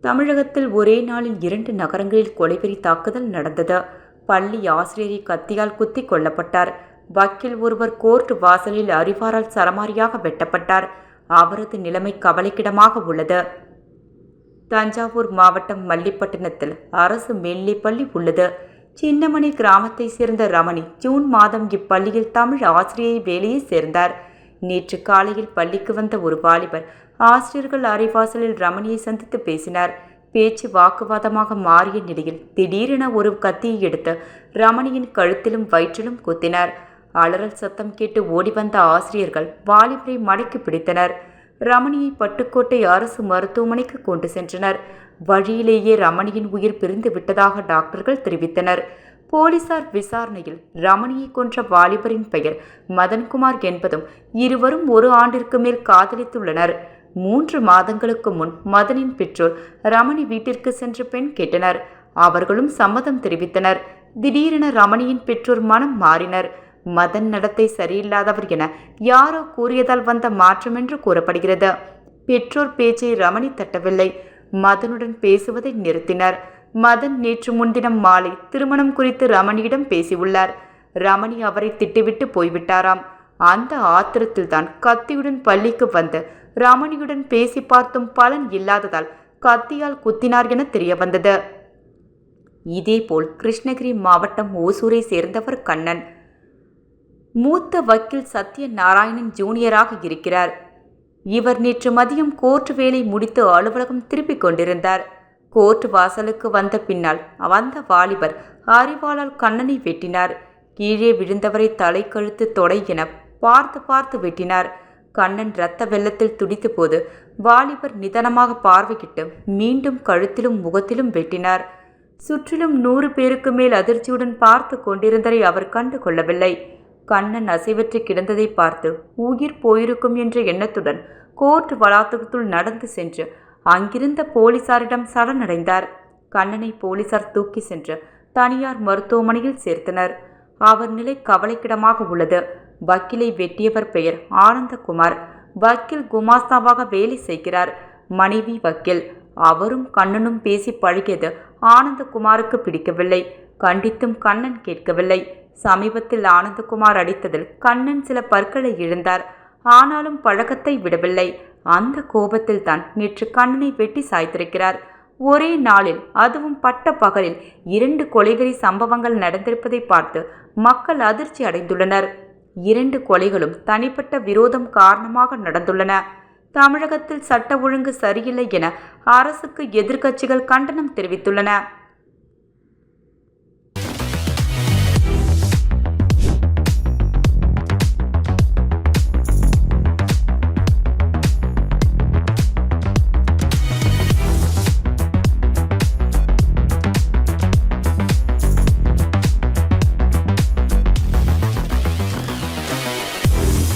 தமிழகத்தில் ஒரே நாளில் 2 நகரங்களில் கொலைவெறி தாக்குதல் நடந்தது. பள்ளி ஆசிரியரை கத்தியால் குத்தி கொல்லப்பட்டார். வக்கீல் ஒருவர் கோர்ட் வாசலில் அரிவாளால் சரமாரியாக வெட்டப்பட்டார். அவரது நிலைமை கவலைக்கிடமாக உள்ளது. தஞ்சாவூர் மாவட்டம் மல்லிப்பட்டினத்தில் அரசு மேல்நிலைப்பள்ளி உள்ளது. சின்னமணி கிராமத்தை சேர்ந்த ரமணி ஜூன் மாதம் இப்பள்ளியில் தமிழ் ஆசிரியை வேலையை சேர்ந்தார். நேற்று காலையில் பள்ளிக்கு வந்த ஒரு வாலிபர் ஆசிரியர்கள் அரைவாசலில் ரமணியை சந்தித்து பேசினார். பேச்சு வாக்குவாதமாக மாறிய நிலையில் திடீரென ஒரு கத்தியை எடுத்து ரமணியின் கழுத்திலும் வயிற்றிலும் குத்தினார். அலறல் சத்தம் கேட்டு ஓடி வந்த ஆசிரியர்கள் வாலிபரை மடக்கி பிடித்தனர். ரமணியை பட்டுக்கோட்டை அரசு மருத்துவமனைக்கு கொண்டு சென்றனர். வழியிலேயே ரமணியின் உயிர் பிரிந்து விட்டதாக டாக்டர்கள் தெரிவித்தனர். போலீசார் விசாரணையில் ரமணியை கொன்ற வாலிபரின் பெயர் மதன்குமார் என்பதும் இருவரும் 1 ஆண்டிற்கு மேல் காதலித்துள்ளனர். 3 மாதங்களுக்கு முன் மதனின் பெற்றோர் ரமணி வீட்டிற்கு சென்று பெண் கேட்டனர். அவர்களும் சம்மதம் தெரிவித்தனர். திடீரென ரமணியின் பெற்றோர் மனம் மாறினர். மதன் நடத்தை சரியில்லாதவர் என யாரோ கூறியதால் வந்த மாற்றம் என்று கூறப்படுகிறது. பெற்றோர் பேச்சை ரமணி தட்டவில்லை. மதனுடன் பேசுவதை நிறுத்தினார். மதன் நேற்று முன்தினம் மாலை திருமணம் குறித்து ரமணியிடம் பேசியுள்ளார். ரமணி அவரை திட்டிவிட்டு போய்விட்டாராம். அந்த ஆத்திரத்தில்தான் கத்தியுடன் பள்ளிக்கு வந்து ரமணியுடன் பேசி பார்த்தும் பலன் இல்லாததால் கத்தியால் குத்தினார் என தெரிய வந்தது. இதேபோல் கிருஷ்ணகிரி மாவட்டம் ஓசூரை சேர்ந்தவர் கண்ணன். மூத்த வக்கீல் சத்யநாராயணன் ஜூனியராக இருக்கிறார். இவர் நேற்று மதியம் கோர்ட் வேலை முடித்து அலுவலகம் திருப்பிக் கொண்டிருந்தார். கோர்ட் வாசலுக்கு வந்த பின்னால் வந்த வாலிபர் அரிவாளால் கண்ணனை வெட்டினார். கீழே விழுந்தவரை தலை கழுத்து தொடை என பார்த்து வெட்டினார். கண்ணன் இரத்த வெள்ளத்தில் துடித்த போது வாலிபர் நிதானமாக பார்வையிட்டு மீண்டும் கழுத்திலும் முகத்திலும் வெட்டினார். சுற்றிலும் 100 பேருக்கு மேல் அதிர்ச்சியுடன் பார்த்து கொண்டிருந்ததை அவர் கண்டு கொள்ளவில்லை. கண்ணன் அசைவற்று கிடந்ததை பார்த்து உயிர் போயிருக்கும் என்ற எண்ணத்துடன் கோர்ட் வளாகத்துக்குள் நடந்து சென்று அங்கிருந்த போலீசாரிடம் சரணடைந்தார். கண்ணனை போலீசார் தூக்கி சென்று தனியார் மருத்துவமனையில் சேர்த்தனர். அவர் நிலை கவலைக்கிடமாக உள்ளது. வக்கீலை வெட்டியவர் பெயர் ஆனந்தகுமார். வக்கீல் குமாஸ்தாவாக வேலை செய்கிறார். மனைவி வக்கீல். அவரும் கண்ணனும் பேசி பழகியது ஆனந்தகுமாருக்கு பிடிக்கவில்லை. கண்டித்தும் கண்ணன் கேட்கவில்லை. சமீபத்தில் ஆனந்தகுமார் அடித்ததில் கண்ணன் சில பற்களை இழந்தார். ஆனாலும் பழக்கத்தை விடவில்லை. அந்த கோபத்தில் தான் நேற்று கண்ணனை வெட்டி சாய்த்திருக்கிறார். ஒரே நாளில், அதுவும் பட்ட பகலில் 2 கொலைவெறி சம்பவங்கள் நடந்திருப்பதை பார்த்து மக்கள் அதிர்ச்சி அடைந்துள்ளனர். 2 கொலைகளும் தனிப்பட்ட விரோதம் காரணமாக நடந்துள்ளன. தமிழகத்தில் சட்ட ஒழுங்கு சரியில்லை என அரசுக்கு எதிர்க்கட்சிகள் கண்டனம் தெரிவித்துள்ளன.